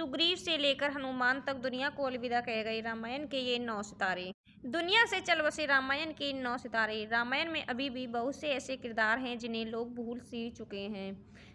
सुग्रीव से लेकर हनुमान तक दुनिया को अलविदा कह गए रामायण के ये 9 सितारे। दुनिया से चल बसे रामायण के 9 सितारे। रामायण में अभी भी बहुत से ऐसे किरदार हैं जिन्हें लोग भूल सी चुके हैं,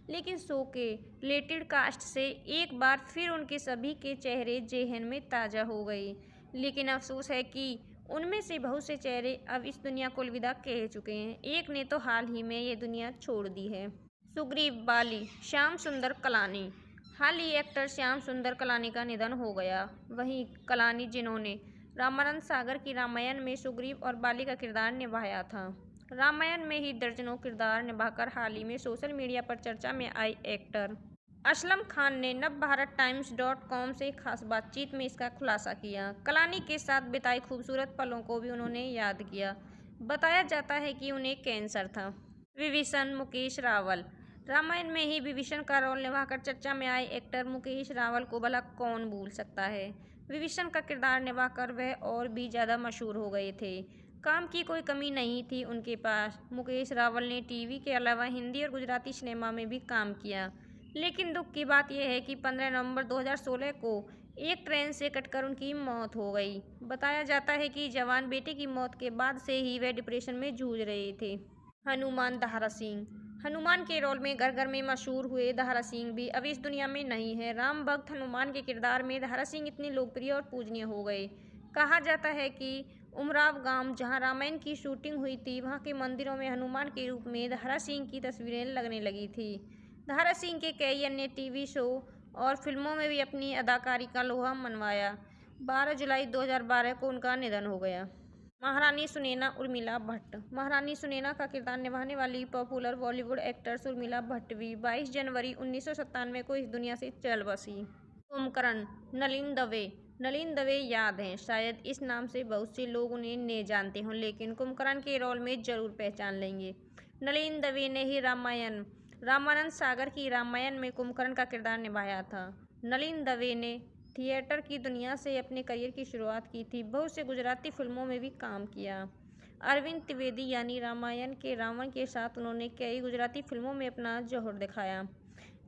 लेकिन शो के रिलेटेड कास्ट से एक बार फिर उनके सभी के चेहरे जेहन में ताज़ा हो गए। लेकिन अफसोस है कि उनमें से बहुत से चेहरे अब इस दुनिया को अलविदा कह चुके हैं। एक ने तो हाल ही में ये दुनिया छोड़ दी है। सुग्रीव, बाली, श्याम सुंदर कलानी। हाल ही एक्टर श्याम सुंदर कलानी का निधन हो गया। वहीं कलानी, जिन्होंने रामानंद सागर की रामायण में सुग्रीव और बाली का किरदार निभाया था, रामायण में ही दर्जनों किरदार निभाकर हाल ही में सोशल मीडिया पर चर्चा में आई एक्टर असलम खान ने नवभारतटाइम्स.com से खास बातचीत में इसका खुलासा किया। कलानी के साथ बिताए खूबसूरत पलों को भी उन्होंने याद किया। बताया जाता है कि उन्हें कैंसर था। विभीषण, मुकेश रावल। रामायण में ही विभीषण का रोल निभाकर चर्चा में आए एक्टर मुकेश रावल को भला कौन भूल सकता है। विभीषण का किरदार निभाकर वह और भी ज़्यादा मशहूर हो गए थे। काम की कोई कमी नहीं थी उनके पास। मुकेश रावल ने टीवी के अलावा हिंदी और गुजराती सिनेमा में भी काम किया। लेकिन दुख की बात यह है कि 15 नवंबर 2016 को एक ट्रेन से कटकर उनकी मौत हो गई। बताया जाता है कि जवान बेटे की मौत के बाद से ही वह डिप्रेशन में जूझ रहे थे। हनुमान दारा सिंह। हनुमान के रोल में घर घर में मशहूर हुए दारा सिंह भी अब इस दुनिया में नहीं है। राम भक्त हनुमान के किरदार में दारा सिंह इतने लोकप्रिय और पूजनीय हो गए। कहा जाता है कि उमराव गांव, जहां रामायण की शूटिंग हुई थी, वहां के मंदिरों में हनुमान के रूप में दारा सिंह की तस्वीरें लगने लगी थी। दारा सिंह के कई अन्य टीवी शो और फिल्मों में भी अपनी अदाकारी का लोहा मनवाया। 12 जुलाई 2012 को उनका निधन हो गया। महारानी सुनैना उर्मिला भट्ट। महारानी सुनैना का किरदार निभाने वाली पॉपुलर बॉलीवुड एक्ट्रेस उर्मिला भट्ट भी 22 जनवरी 1997 को इस दुनिया से चल बसी। कुंभकर्ण, नलिन दवे। नलिन दवे याद हैं, शायद इस नाम से बहुत से लोग उन्हें नहीं जानते हों, लेकिन कुंभकर्ण के रोल में जरूर पहचान लेंगे। नलिन दवे ने ही रामानंद सागर की रामायण में कुंभकर्ण का किरदार निभाया था। नलिन दवे ने थिएटर की दुनिया से अपने करियर की शुरुआत की थी। बहुत से गुजराती फिल्मों में भी काम किया। अरविंद त्रिवेदी यानी रामायण के रावण के साथ उन्होंने कई गुजराती फिल्मों में अपना जोहर दिखाया।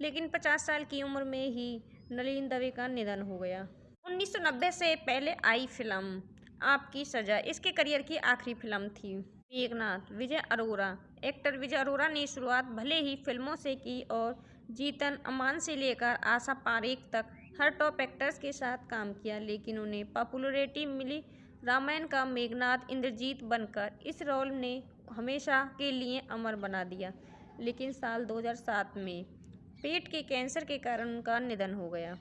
लेकिन 50 साल की उम्र में ही नलिन दवे का निधन हो गया। 1990 से पहले आई फिल्म आपकी सजा इसके करियर की आखिरी फिल्म थी। मेघनाथ, विजय अरोरा। एक्टर विजय अरोरा ने शुरुआत भले ही फिल्मों से की और जीतन अमान से लेकर आशा पारेख तक हर टॉप एक्टर्स के साथ काम किया, लेकिन उन्हें पॉपुलैरिटी मिली रामायण का मेघनाथ इंद्रजीत बनकर। इस रोल ने हमेशा के लिए अमर बना दिया। लेकिन साल 2007 में पेट के कैंसर के कारण उनका निधन हो गया।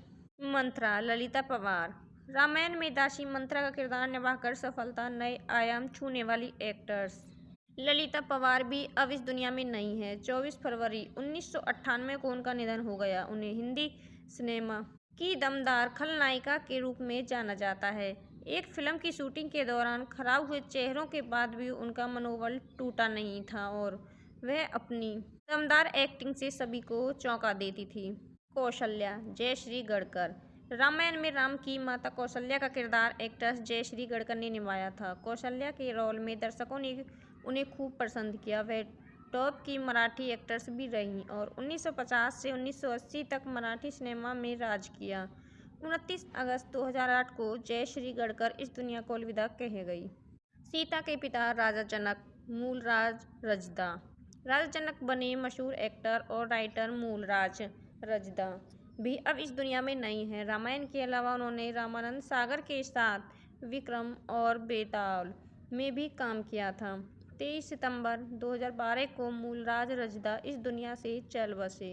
मंत्रा, ललिता पंवार। रामायण में दासी मंत्रा का किरदार निभाकर सफलता नए आयाम छूने वाली एक्टर्स। ललिता पंवार भी अब इस दुनिया में नहीं है। 24 फरवरी 1998 को उनका निधन हो गया। उन्हें हिंदी सिनेमा की दमदार खलनायिका के रूप में जाना जाता है। एक फिल्म की शूटिंग के दौरान खराब हुए चेहरों के बाद भी उनका मनोबल टूटा नहीं था और वह अपनी दमदार एक्टिंग से सभी को चौंका देती थी। कौशल्या, जयश्री गढ़कर। रामायण में राम की माता कौशल्या का किरदार एक्ट्रेस जयश्री गढ़कर ने निभाया था। कौशल्या के रोल में दर्शकों ने उन्हें खूब पसंद किया। वह टॉप की मराठी एक्ट्रेस भी रहीं और 1950 से 1980 तक मराठी सिनेमा में राज किया। 29 अगस्त 2008 को जयश्री गढ़कर इस दुनिया को अलविदा कह गई। सीता के पिता राजा जनक, मूलराज रजदा। राजा जनक बने मशहूर एक्टर और राइटर मूलराज रजदा भी अब इस दुनिया में नहीं है। रामायण के अलावा उन्होंने रामानंद सागर के साथ विक्रम और बेताल में भी काम किया था। 23 सितंबर 2012 को मूलराज रजदा इस दुनिया से चल बसे।